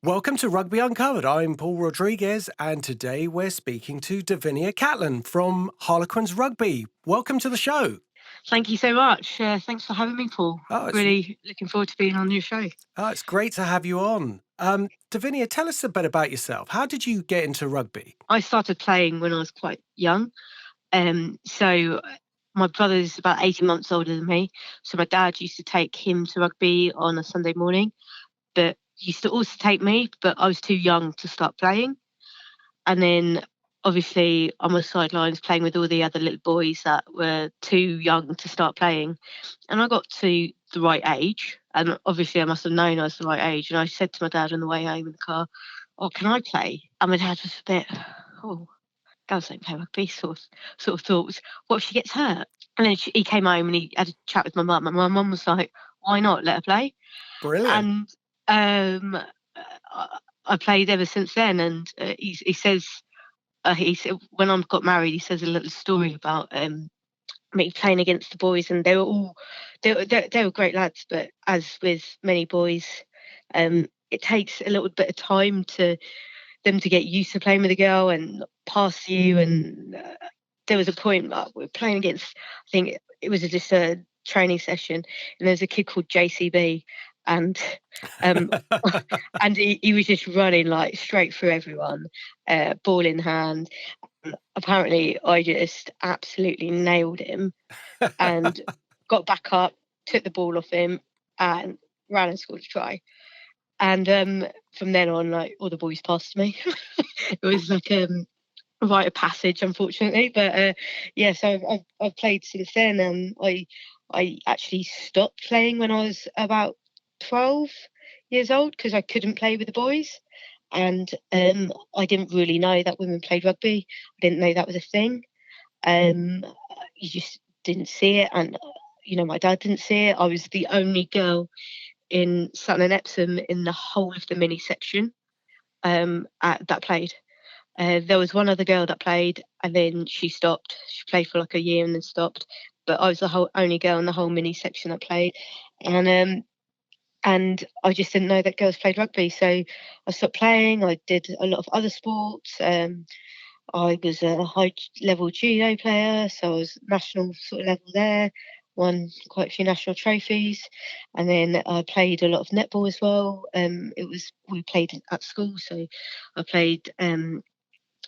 Welcome to Rugby Uncovered. I'm Paul Rodriguez, and today we're speaking to Davinia Catlin from Harlequins Rugby. Welcome to the show. Thank you so much. Thanks for having me, Paul. Oh, it's, Really looking forward to being on your show. it's great to have you on. Davinia, tell us a bit about yourself. How did you get into rugby? I started playing when I was quite young. So my brother's about 18 months older than me. So my dad used to take him to rugby on a Sunday morning, but used to also take me, but I was too young to start playing. And then obviously on the sidelines playing with all the other little boys that were too young to start playing. And I got to the right age, and obviously I must have known I was the right age. And I said to my dad on the way home in the car, "Oh, can I play?" And my dad was a bit, "Oh, girls don't play rugby," sort of thought, "What if she gets hurt?" And then he came home and he had a chat with my mum, and my mum was like, "Why not? Let her play." Brilliant. And I played ever since then. And he says he said when I got married, he says a little story about me playing against the boys, and they were all they were great lads. But as with many boys, it takes a little bit of time to them to get used to playing with a girl and pass you. And there was a point we were playing against. I think it was just a training session, and there was a kid called JCB, and um, and he was just running like straight through everyone, ball in hand. Apparently, I just absolutely nailed him and got back up, took the ball off him, and ran and scored a try. And from then on, like all the boys passed me. It was like a rite of passage, unfortunately. But yeah, so I've played since then. I actually stopped playing when I was about 12 years old because I couldn't play with the boys. And I didn't really know that women played rugby. I didn't know that was a thing. Um, you just didn't see it, and my dad didn't see it. I was the only girl in Sutton and Epsom in the whole of the mini section that played. There was one other girl that played, and then she stopped. She played for like a year and then stopped. But I was the only girl in the whole mini section that played, and I just didn't know that girls played rugby. So I stopped playing. I did a lot of other sports. I was a high level judo player, so I was national sort of level there. Won quite a few national trophies, and then I played a lot of netball as well. We played at school, so I played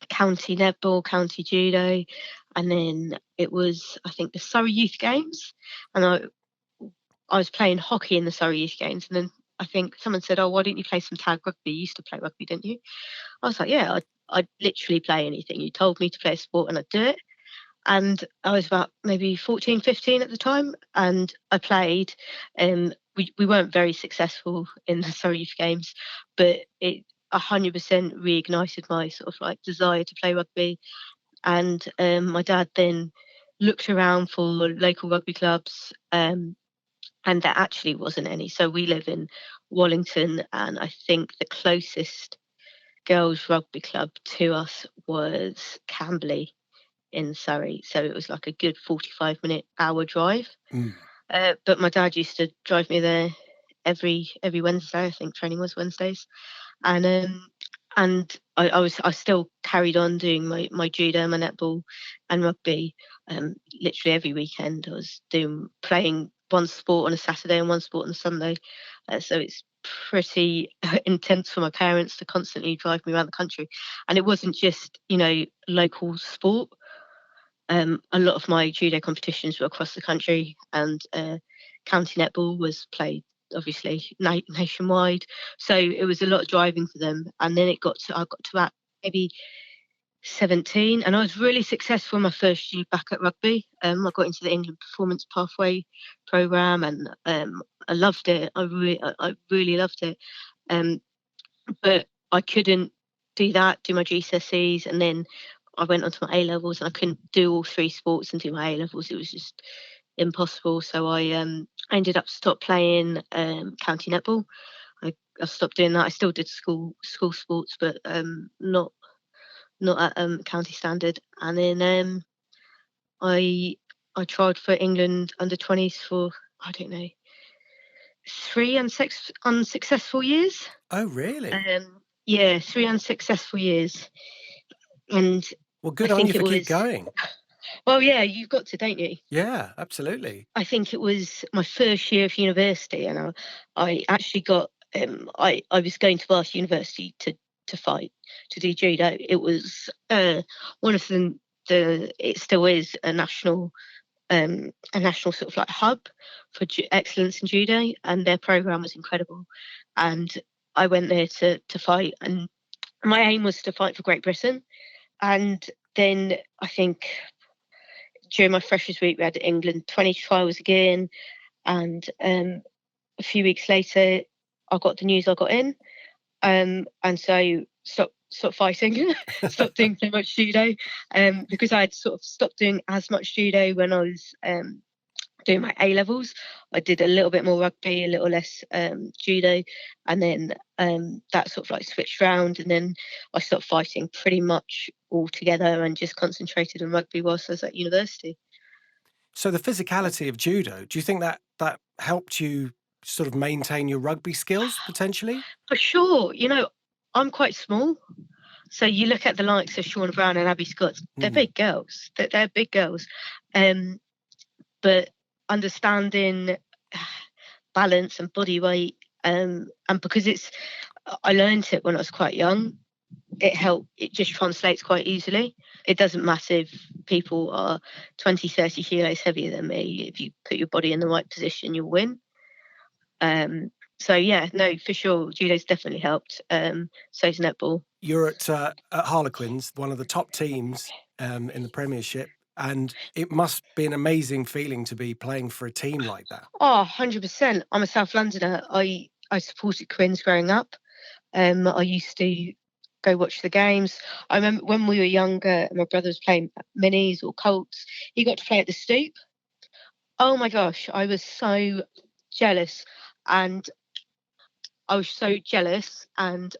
county netball, county judo, and then it was I think the Surrey Youth Games, and I was playing hockey in the Surrey Youth Games, and then I think someone said, "Oh, why didn't you play some tag rugby? You used to play rugby, didn't you?" I was like, "Yeah, I'd literally play anything. You told me to play a sport and I'd do it." And I was about maybe 14, 15 at the time, and I played. We weren't very successful in the Surrey Youth Games, but it 100% reignited my sort of like desire to play rugby. And my dad then looked around for local rugby clubs, and there actually wasn't any. So we live in Wallington, and I think the closest girls' rugby club to us was Camberley in Surrey. So it was like a good 45-minute hour drive. Mm. But my dad used to drive me there every Wednesday. I think training was Wednesdays, and I still carried on doing my judo, my netball, and rugby. Literally every weekend, I was playing one sport on a Saturday and one sport on a Sunday. So it's pretty intense for my parents to constantly drive me around the country, and it wasn't just local sport. A lot of my judo competitions were across the country, and county netball was played obviously nationwide. So it was a lot of driving for them. And then I got to about maybe 17, and I was really successful in my first year back at rugby. I got into the England Performance Pathway program, and I loved it. I really loved it. But I couldn't do my GCSEs, and then I went on to my A levels, and I couldn't do all three sports and do my A levels. It was just impossible. So I ended up stop playing county netball. I stopped doing that. I still did school sports, but not at county standard. And then I tried for England under 20s for I don't know 3 unsuccessful years. Oh, really? Yeah, 3 unsuccessful years. And Well, I good on you think it for keep was, going. well, yeah, you've got to, don't you? Yeah, absolutely. I think it was my first year of university, and I actually got, I was going to Bath University to fight, to do judo. It was one of it still is a national sort of like hub for excellence in judo, and their program was incredible. And I went there to fight, and my aim was to fight for Great Britain. And then I think during my freshers week, we had England 20 trials again, and a few weeks later, I got the news I got in, and so stopped fighting, stopped doing so much judo, because I had sort of stopped doing as much judo when I was doing my A levels. I did a little bit more rugby, a little less judo, and then that sort of like switched round, and then I stopped fighting pretty much altogether and just concentrated on rugby whilst I was at university. So the physicality of judo, do you think that helped you sort of maintain your rugby skills potentially? For sure, I'm quite small. So you look at the likes of Shauna Brown and Abby Scott, they're Mm. big girls. They're big girls. But understanding balance and body weight, and because I learned it when I was quite young, it just translates quite easily. It doesn't matter if people are 20, 30 kilos heavier than me. If you put your body in the right position, you'll win. So yeah, no, for sure, judo's definitely helped. So's netball. You're at Harlequins, one of the top teams in the Premiership, and it must be an amazing feeling to be playing for a team like that. Oh, 100%. I'm a South Londoner. I supported Quins growing up. I used to go watch the games. I remember when we were younger, my brother was playing minis or Colts. He got to play at the Stoop. Oh my gosh, I was so jealous, and I was so jealous and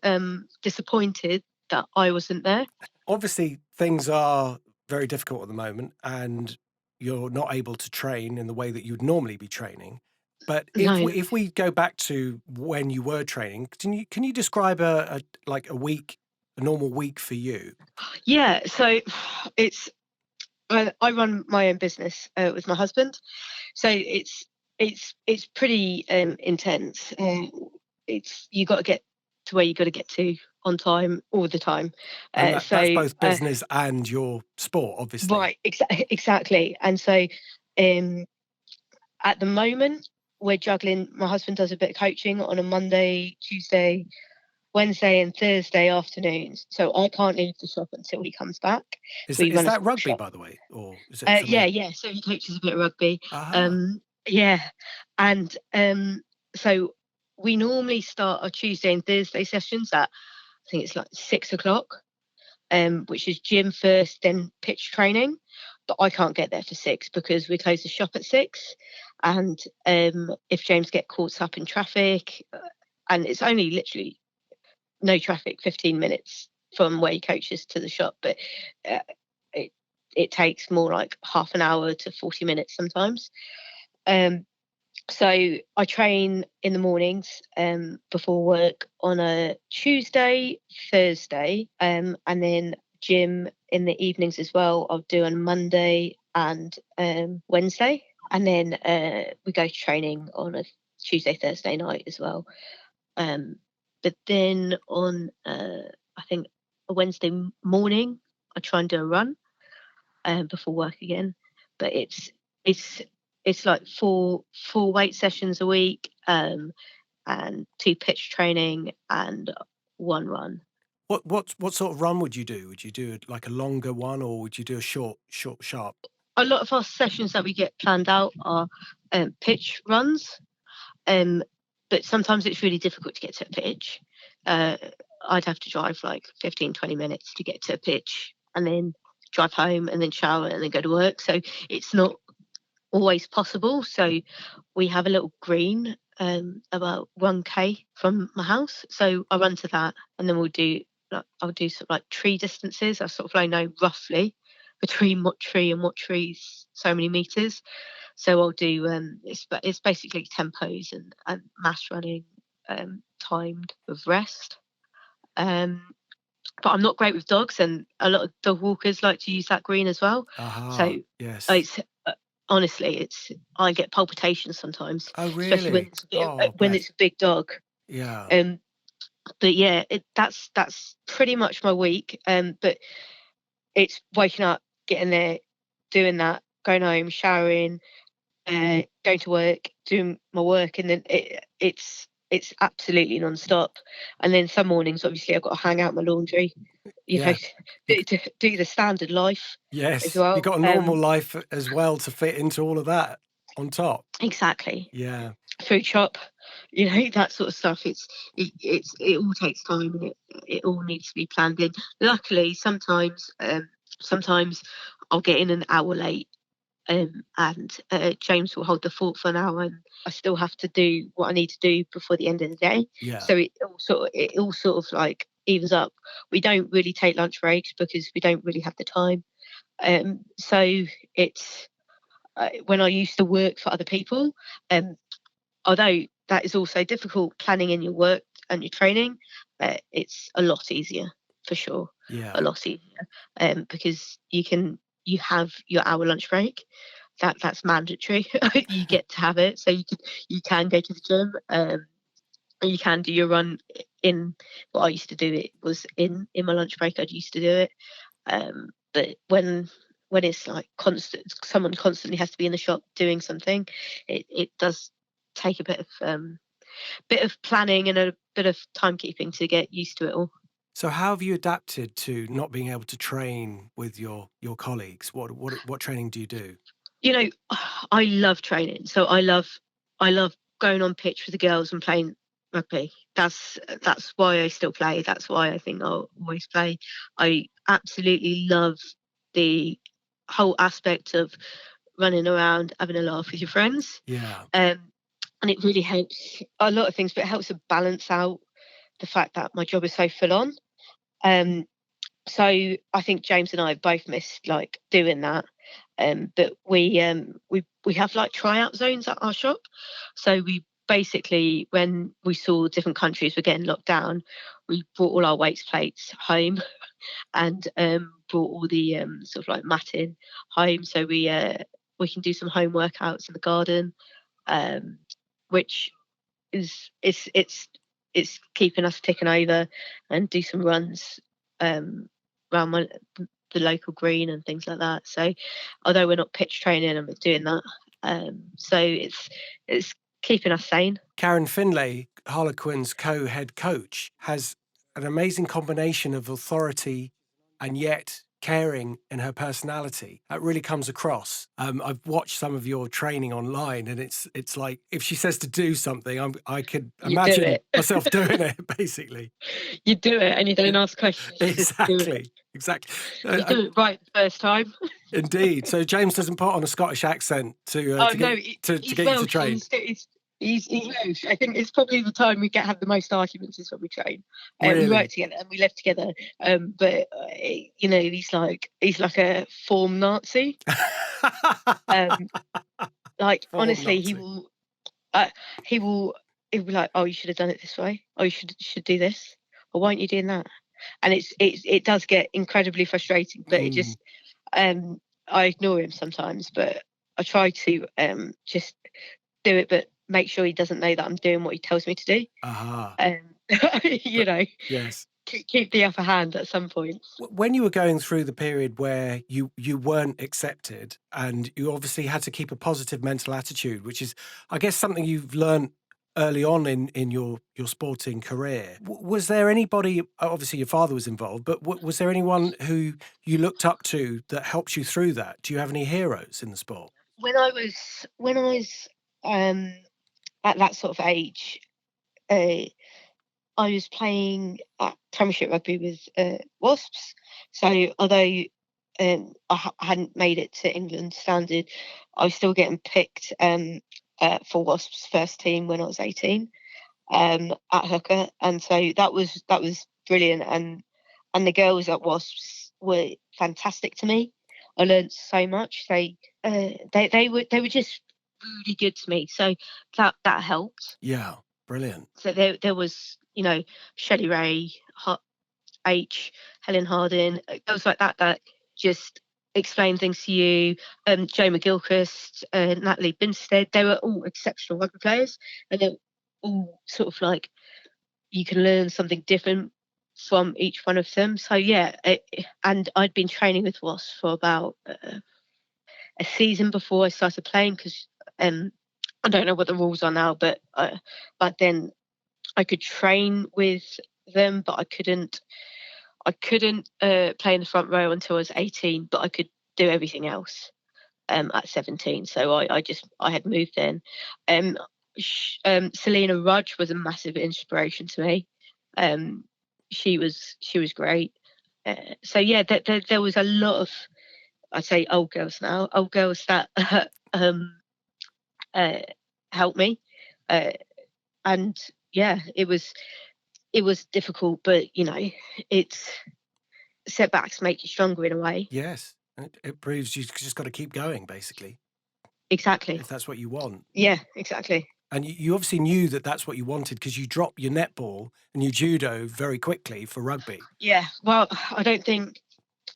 disappointed that I wasn't there. Obviously, things are very difficult at the moment, and you're not able to train in the way that you'd normally be training. But No. if we go back to when you were training, can you describe a week, a normal week for you? Yeah, so it's I run my own business with my husband, so it's pretty intense. It's you got to get to where you got to get to on time all the time. And Uh, that's so both uh, business and your sport, obviously. right, exactly. And so um, at the moment we're juggling. My husband does a bit of coaching on a Monday, Tuesday, Wednesday, and Thursday afternoons. So I can't leave the shop until he comes back. We Is run a that small rugby, shop. by the way, or is it Yeah, something? yeah. So he coaches a bit of rugby. Ah, Yeah, and so we normally start our Tuesday and Thursday sessions at I think it's like 6 o'clock, which is gym first, then pitch training. But I can't get there for 6 because we close the shop at 6, and if James get caught up in traffic, and it's only literally no traffic, 15 minutes from where he coaches to the shop, but uh, it it takes more like half an hour to 40 minutes sometimes. Um, so I train in the mornings before work on a Tuesday, Thursday, and then gym in the evenings as well. I'll do on Monday and Wednesday, and then we go to training on a Tuesday, Thursday night as well. Um, but then on I think a Wednesday morning, I try and do a run before work again. But it's it's like four weight sessions a week, and 2 pitch training and 1 run. what sort of run would you do? Would you do like a longer one, or would you do a short, sharp? A lot of our sessions that we get planned out are pitch runs, um, but sometimes it's really difficult to get to a pitch. Uh, I'd have to drive like 15, 20 minutes to get to a pitch, and then drive home and then shower and then go to work. So it's not always possible. So we have a little green about 1k from my house. So I run to that, and then I'll do sort of like tree distances. I sort of like know roughly between what tree and what trees so many meters. So I'll do it's basically tempos and mass running timed with rest. But I'm not great with dogs, and a lot of dog walkers like to use that green as well. So Yes. it's honestly, I get palpitations sometimes, Oh, especially really? Oh, when bless. it's a big dog. Yeah. But yeah, that's pretty much my week. But it's waking up, getting there, doing that, going home, showering, going to work, doing my work, and then it's absolutely non-stop. And then some mornings, obviously, I've got to hang out my laundry, Yeah. do the standard life as Yes. You well. got a normal life as well to fit into all of that on top. Exactly. Yeah. Food shop, that sort of stuff. It all takes time, and it all needs to be planned in. Luckily, sometimes I'll get in an hour late, and James will hold the fort for an hour, and I still have to do what I need to do before the end of the day. Yeah. So it all sort of like evens up. We don't really take lunch breaks because we don't really have the time. So it's when I used to work for other people, although that is also difficult planning in your work and your training, it's a lot easier for sure. Yeah. A lot easier, because you have your hour lunch break. That's mandatory. You get to have it, so you can go to the gym. You can do your run in. What I used to do, it was in my lunch break. I used to do it. But when it's like constant, someone constantly has to be in the shop doing something. It does take a bit of planning and a bit of timekeeping to get used to it all. So how have you adapted to not being able to train with your colleagues? What training do you do? I love training, so I love going on pitch with the girls and playing rugby. That's why I still play. That's why I think I'll always play. I absolutely love the whole aspect of running around, having a laugh with your friends. Yeah. And it really helps a lot of things, but it helps to balance out the fact that my job is so full on. So I think James and I have both missed like doing that. But we have like tryout zones at our shop. So we basically, when we saw different countries were getting locked down, we brought all our weights plates home and brought all the sort of like matting home, so we can do some home workouts in the garden, which is it's keeping us ticking over, and do some runs around the local green and things like that. So although we're not pitch training, I'm doing that. So it's keeping us sane. Karen Finlay, Harlequins co-head coach, has an amazing combination of authority and yet caring in her personality. That really comes across. I've watched some of your training online, and it's like if she says to do something, I could imagine myself doing it. Basically, you do it, and you don't ask questions. Exactly. You do it right the first time. Indeed. So James doesn't put on a Scottish accent to get you to train. He's Welsh. I think it's probably the time we have the most arguments is when we train. Really? We work together and we live together. But he's like a form Nazi. Like form honestly, Nazi. He will be like, "Oh, you should have done it this way. Oh, you should do this. Or why aren't you doing that?" And it does get incredibly frustrating. But it just I ignore him sometimes, but I try to just do it, but make sure he doesn't know that I'm doing what he tells me to do. Yes. Keep the upper hand at some point. When you were going through the period where you weren't accepted, and you obviously had to keep a positive mental attitude, which is, I guess, something you've learned early on in your sporting career. Was there anybody, obviously your father was involved, but was there anyone who you looked up to that helped you through that? Do you have any heroes in the sport? When I was at that sort of age, I was playing at Premiership Rugby with Wasps. So although I hadn't made it to England standard, I was still getting picked for Wasps first team when I was 18 at hooker, and so that was brilliant. And the girls at Wasps were fantastic to me. I learned so much. They were just really good to me. So that helped. Yeah, Brilliant. So there was, Shelley Ray, Helen Harding, girls like that just explain things to you. Jo McGilchrist, Natalie Binstead, they were all exceptional rugby players, and they're all sort of like, you can learn something different from each one of them. So yeah, and I'd been training with Ross for about a season before I started playing, because I don't know what the rules are now, but then I could train with them, but I couldn't play in the front row until I was 18, but I could do everything else at 17. So I had moved then. Selena Rudge was a massive inspiration to me. She was great. So yeah, there was a lot of, I'd say old girls that helped me. And yeah, it was difficult, but it's setbacks make you stronger in a way. Yes. It proves you just got to keep going, basically, Exactly. if that's what you want. Yeah, exactly. And you obviously knew that that's what you wanted, because you dropped your netball and your judo very quickly for rugby. Yeah. Well, I don't think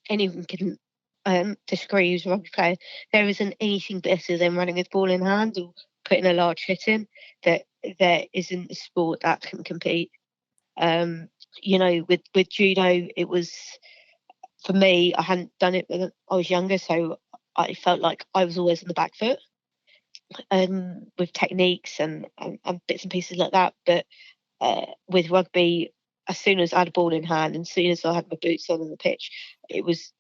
anyone can disagree who's a rugby player. There isn't anything better than running with ball in hand or putting a large hit in. There isn't a sport that can compete. With judo, it was, for me, I hadn't done it when I was younger, so I felt like I was always on the back foot with techniques and bits and pieces like that. But with rugby, as soon as I had a ball in hand and as soon as I had my boots on the pitch, it was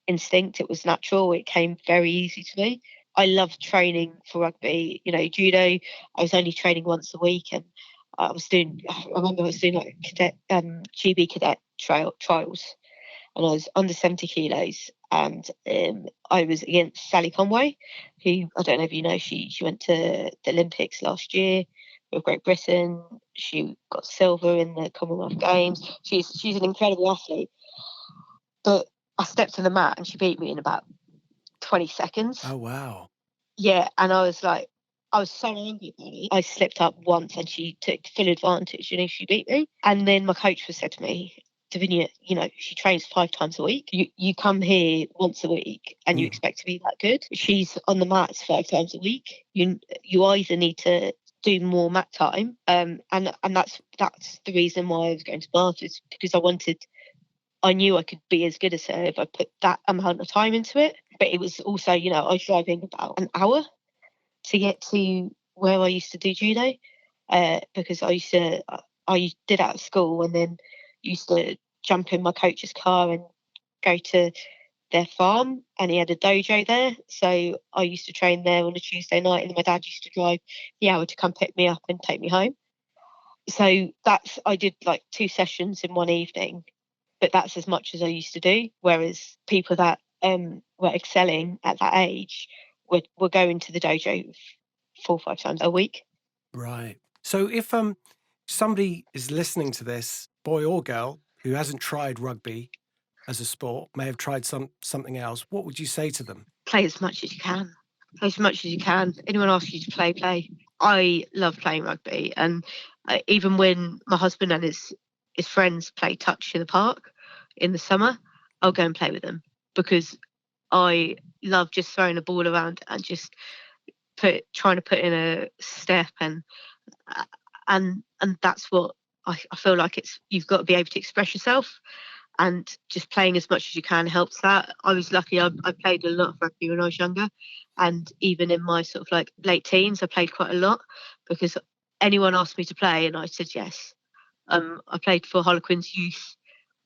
instinct, it was natural, it came very easy to me. I loved training for rugby. Judo, I was only training once a week, and I remember I was doing like cadet, GB cadet trials, and I was under 70 kilos, and I was against Sally Conway, who, I don't know if you know, she went to the Olympics last year with Great Britain. She got silver in the Commonwealth Games. She's an incredible athlete. But I stepped to the mat and she beat me in about 20 seconds. Oh, wow. Yeah, and I was so angry about it. I slipped up once and she took full advantage, she beat me. And then my coach said to me, Davinia, she trains 5 times a week. You come here once a week and you expect to be that good. She's on the mats 5 times a week. You either need to do more mat time, and that's the reason why I was going to Bath, is because I knew I could be as good as her if I put that amount of time into it. But it was also, I was driving about an hour to get to where I used to do judo, because I did it at school and then used to jump in my coach's car and go to their farm, and he had a dojo there. So I used to train there on a Tuesday night, and my dad used to drive the hour to come pick me up and take me home. So I did like 2 sessions in one evening, but that's as much as I used to do. Whereas people that were excelling at that age were going to the dojo 4 or 5 times a week. Right. So if somebody is listening to this, boy or girl, who hasn't tried rugby as a sport, may have tried something else, what would you say to them? Play as much as you can. Play as much as you can. Anyone asks you to play. I love playing rugby, and even when my husband and his friends play touch in the park in the summer, I'll go and play with them, because I love just throwing a ball around and just trying to put in a step, and that's what I feel like. You've got to be able to express yourself, and just playing as much as you can helps that. I was lucky. I played a lot of rugby when I was younger, and even in my sort of like late teens, I played quite a lot, because anyone asked me to play and I said yes. I played for Harlequins Youth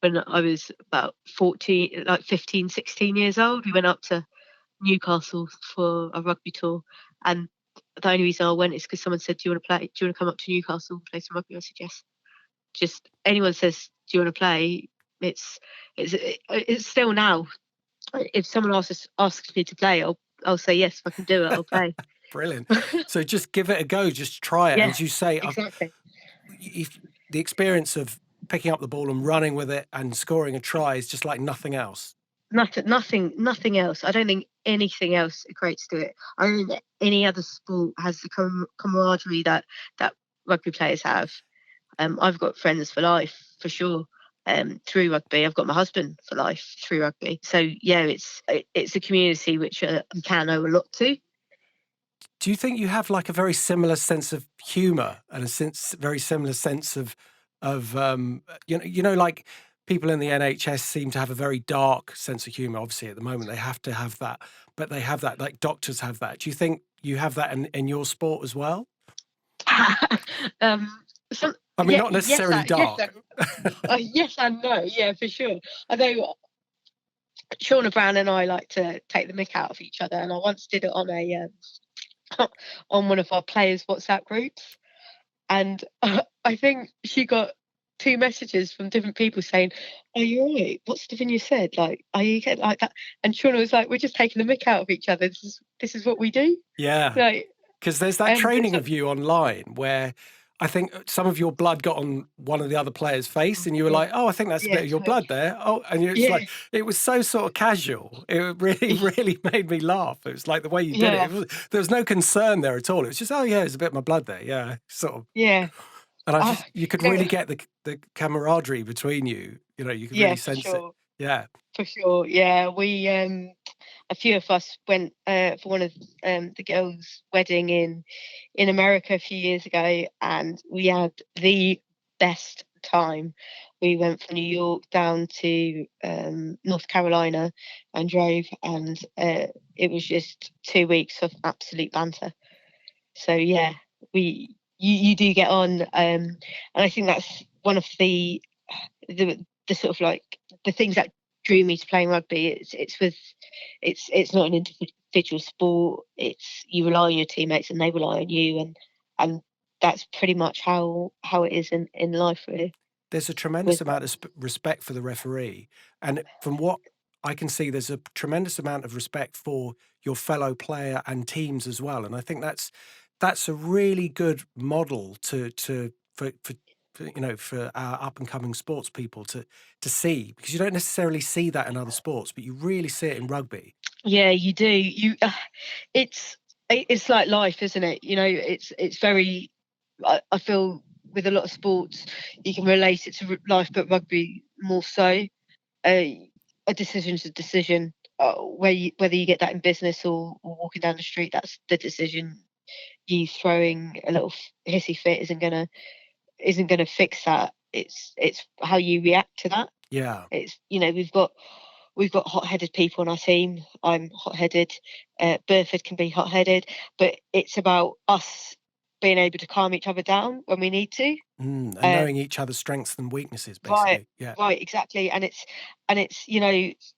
when I was about 15, 16 years old. We went up to Newcastle for a rugby tour, and the only reason I went is because someone said, do you want to come up to Newcastle and play some rugby? I said yes. Just anyone says, do you want to play? It's still now. If someone asks me to play, I'll say yes. If I can do it, I'll play. Brilliant. So just give it a go. Just try it. Yeah, As you say, exactly. If the experience of picking up the ball and running with it and scoring a try is just like nothing else. Nothing else. I don't think anything else equates to it. I don't think any other sport has the camaraderie that rugby players have. I've got friends for life, for sure, through rugby. I've got my husband for life through rugby. So yeah, it's a community which you can owe a lot to. Do you think you have like a very similar sense of humour and very similar sense of like people in the NHS seem to have a very dark sense of humour. Obviously, at the moment they have to have that, but they have that. Like doctors have that. Do you think you have that in your sport as well? So, I mean, not necessarily dark. yes and no. Yeah, for sure. I know Shauna Brown and I like to take the mick out of each other, and I once did it on a on one of our players' WhatsApp groups, and I think she got 2 messages from different people saying, "Are you all right? What's Davinia said? Like, are you getting like that?" And Shauna was like, "We're just taking the mick out of each other. This is what we do." Yeah. Like, Because there's that training so, of you online where I think some of your blood got on one of the other players' face, and you were yeah, like, "Oh, I think that's a yeah, bit of your blood there." Oh, and it's yeah, like it was so sort of casual. It really, really made me laugh. It was like the way you did it. yeah, There was no concern there at all. It was just, "Oh yeah, there's a bit of my blood there." Yeah, sort of. yeah. And Oh, you could you know, really get the camaraderie between you. You know, you could yeah, really for sense it. sure, Yeah. for sure. Yeah, we a few of us went for one of the girls' wedding in America a few years ago, and we had the best time. We went from New York down to North Carolina and drove, and it was just 2 weeks of absolute banter. So yeah, you do get on, and I think that's one of the sort of like the things that drew me to playing rugby. It's not an individual sport. It's you rely on your teammates and they rely on you, and that's pretty much how it is in life, really. There's a tremendous With amount of respect for the referee, and from what I can see, there's a tremendous amount of respect for your fellow player and teams as well. And I think that's a really good model for our up and coming sports people to see, because you don't necessarily see that in other sports, but you really see it in rugby. Yeah, you do. It's it's like life, isn't it? You know, it's very. I feel with a lot of sports, you can relate it to life, but rugby more so. A decision's a decision. Whether you get that in business or walking down the street, that's the decision. You throwing a little hissy fit isn't gonna fix that. It's how you react to that. Yeah. It's we've got hot-headed people on our team. I'm hot-headed. Burford can be hot-headed, but it's about us being able to calm each other down when we need to. And Um, knowing each other's strengths and weaknesses, right, basically. Yeah. right, exactly. And it's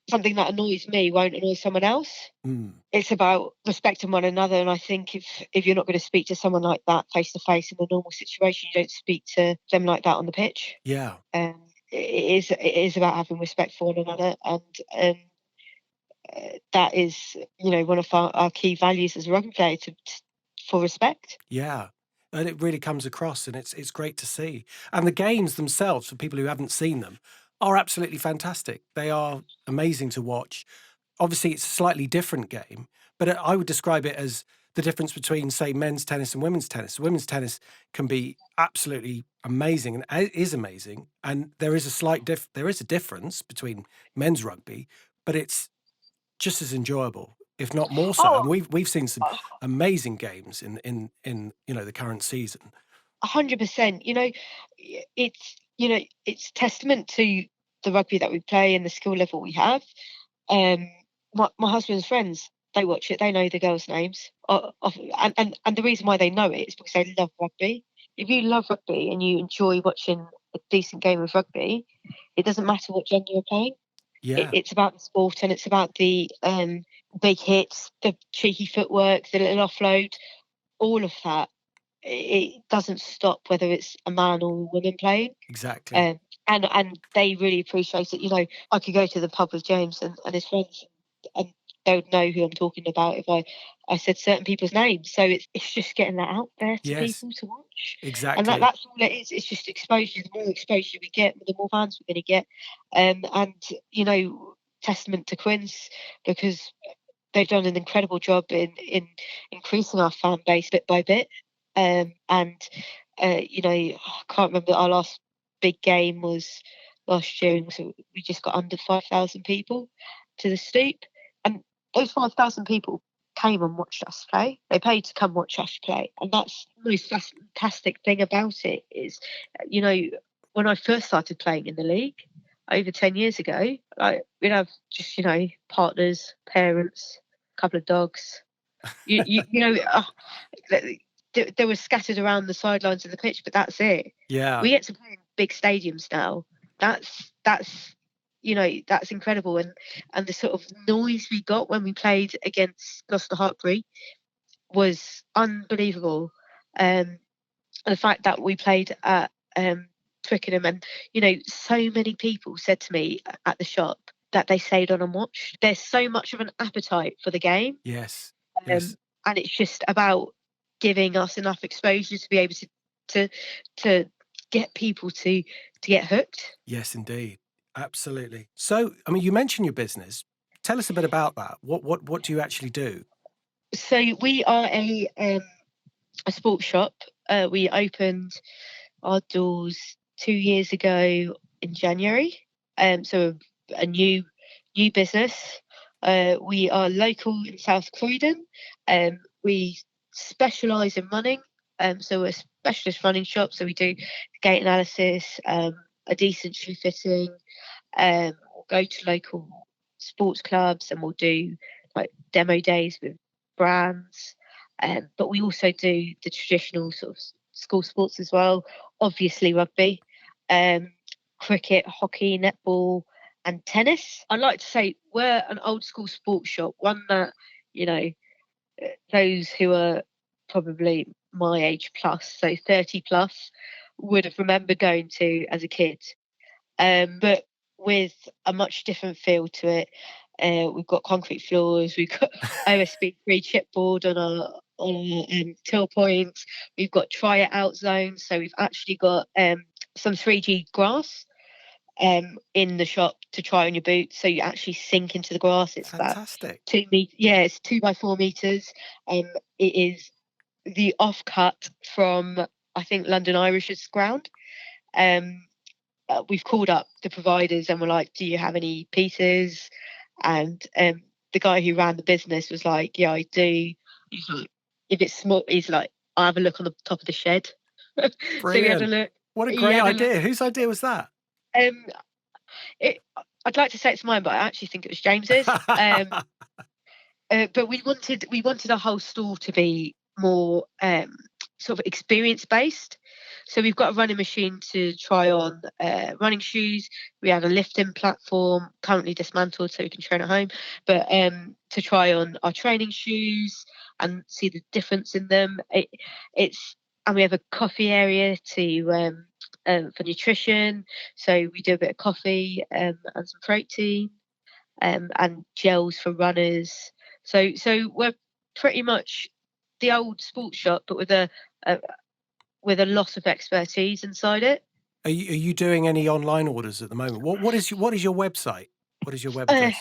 something that annoys me won't annoy someone else. Mm. It's about respecting one another, and I think if you're not going to speak to someone like that face to face in a normal situation, you don't speak to them like that on the pitch. Yeah. It is about having respect for one another, and that is one of our key values as a rugby player for respect. Yeah. And it really comes across, and it's great to see. And the games themselves, for people who haven't seen them, are absolutely fantastic. They are amazing to watch. Obviously, it's a slightly different game, but I would describe it as the difference between, say, men's tennis and women's tennis. Women's tennis can be absolutely amazing, and it is amazing. And there is a difference between men's rugby, but it's just as enjoyable, if not more so. Oh, And we've seen some amazing games in the current season. 100%. It's testament to the rugby that we play and the skill level we have. Um, my husband's friends, they watch it. They know the girls' names. And the reason why they know it is because they love rugby. If you love rugby and you enjoy watching a decent game of rugby, it doesn't matter what gender you're playing. Yeah, It's about the sport, and it's about the big hits, the cheeky footwork, the little offload, all of that. It doesn't stop whether it's a man or a woman playing. exactly. And they really appreciate it. I could go to the pub with James and his friends, and they would know who I'm talking about if I said certain people's names. So it's just getting that out there to Yes, people to watch, and exactly. that's all it is. It's just exposure. The more exposure we get, the more fans we're going to get. And testament to Quinns, because they've done an incredible job in increasing our fan base bit by bit. And you know, I can't remember, our last big game was last year, and so we just got under 5,000 people to the Stoop, and those 5,000 people came and watched us play. They paid to come watch us play, and that's the most fantastic thing about it is, you know, when I first started playing in the league over 10 years ago, we'd have just, you know, partners, parents, a couple of dogs. You know, they were scattered around the sidelines of the pitch, but that's it. Yeah. We get to play in big stadiums now. That's you know, that's incredible. And the sort of noise we got when we played against Gloucester Hartbury was unbelievable. And the fact that we played at Twickenham, and you know, so many people said to me at the shop that they stayed on and watched. There's so much of an appetite for the game. Yes. And it's just about giving us enough exposure to be able to get people to get hooked. Yes, indeed. Absolutely. So, I mean, you mentioned your business. Tell us a bit about that. What do you actually do? So we are a sports shop. We opened our doors 2 years ago in January. So a new business. We are local in South Croydon. We specialise in running. So we're a specialist running shop. So we do gait analysis, a decent shoe fitting. We'll go to local sports clubs and we'll do like demo days with brands. But we also do the traditional sort of school sports as well. Obviously rugby, cricket, hockey, netball, and tennis. I'd like to say we're an old school sports shop, one that, you know, those who are probably my age plus, so 30 plus, would have remembered going to as a kid. But with a much different feel to it. We've got concrete floors, we've got OSB-free chipboard on our till points. We've got try it out zones, so we've actually got some 3G grass in the shop to try on your boots, so you actually sink into the grass. It's fantastic. About 2 meters. Yeah, it's 2 by 4 meters. It is the offcut from, I think, London Irish's ground. We've called up the providers and we're like, do you have any pieces? And the guy who ran the business was like, yeah, I do. He's like, if it's small, he's like, I'll have a look on the top of the shed. So we had a look. What a great idea. Whose idea was that? I'd like to say it's mine, but I actually think it was James's. But we wanted our whole store to be more sort of experience based. So we've got a running machine to try on running shoes. We have a lifting platform currently dismantled so we can train at home, but to try on our training shoes and see the difference in them. And we have a coffee area to for nutrition. So we do a bit of coffee and some protein and gels for runners. So we're pretty much the old sports shop, but with a lot of expertise inside it. Are you doing any online orders at the moment? What is your website? What is your web address?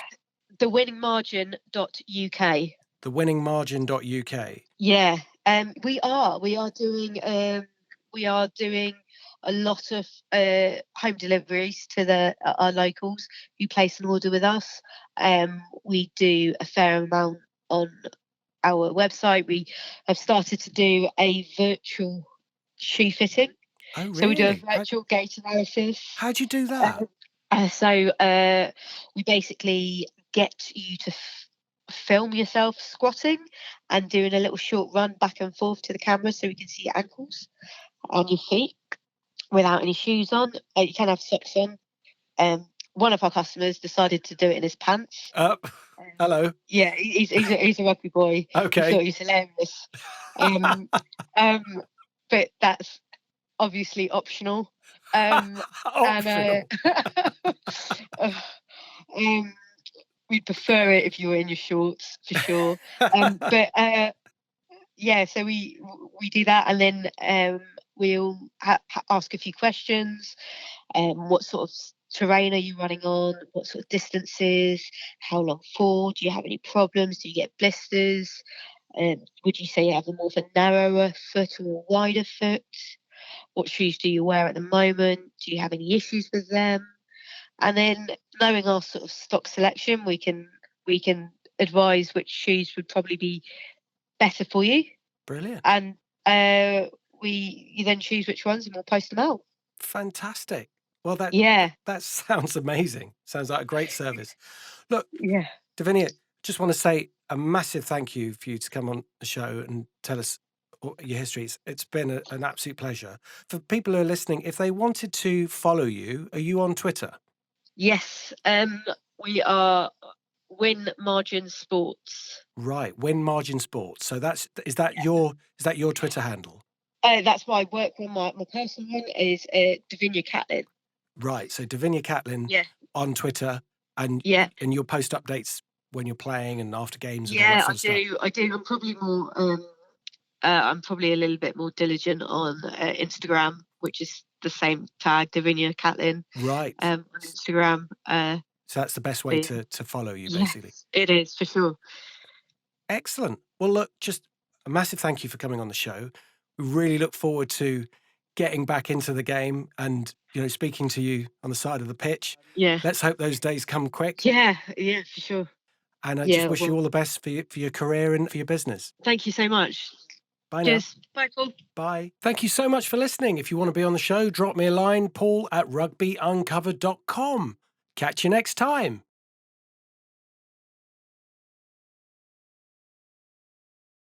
Thewinningmargin.uk. Thewinningmargin.uk. Yeah, we are doing a lot of home deliveries to our locals who place an order with us. We do a fair amount on our website. We have started to do a virtual shoe fitting. Oh, really? So we do a virtual gait analysis. How do you do that? So we basically get you to film yourself squatting and doing a little short run back and forth to the camera so we can see your ankles and your feet without any shoes on. You can have socks on. One of our customers decided to do it in his pants. Hello. Yeah, he's a rugby boy. Okay. He thought he was hilarious. But that's obviously optional. Optional. And, we'd prefer it if you were in your shorts for sure. But yeah, so we do that, and then we'll ask a few questions. What sort of terrain are you running on? What sort of distances? How long for? Do you have any problems? Do you get blisters? Would you say you have a more of a narrower foot or a wider foot? what shoes do you wear at the moment? Do you have any issues with them? And then knowing our sort of stock selection, we can advise which shoes would probably be better for you, Brilliant. and you then choose which ones, and we'll post them out. Fantastic. Well, that Yeah, that sounds amazing. Sounds like a great service. Look, yeah. Davinia, just want to say a massive thank you for you to come on the show and tell us your history. It's been an absolute pleasure. For people who are listening, if they wanted to follow you, are you on Twitter? Yes, we are Win Margin Sports. Right, Win Margin Sports. So is that your Twitter handle? That's my work one. My personal one is Davinia Catlin. Right. So Davinia Catlin Yeah, on Twitter, and yeah, you'll post updates when you're playing and after games and all that yeah. sort I of stuff. do. I do. I'm probably a little bit more diligent on Instagram, which is the same tag, Davinia Catlin, Right. on Instagram. So that's the best way to follow you, basically. Yes, it is for sure. Excellent. Well, look, just a massive thank you for coming on the show. We really look forward to getting back into the game and, speaking to you on the side of the pitch. Yeah, Let's hope those days come quick. yeah, yeah, for sure. And I Yeah, just wish you well, all the best for your career and for your business. thank you so much. Bye now. Cheers. Bye, Paul. Bye. Thank you so much for listening. If you want to be on the show, drop me a line, paul@rugbyuncovered.com. Catch you next time.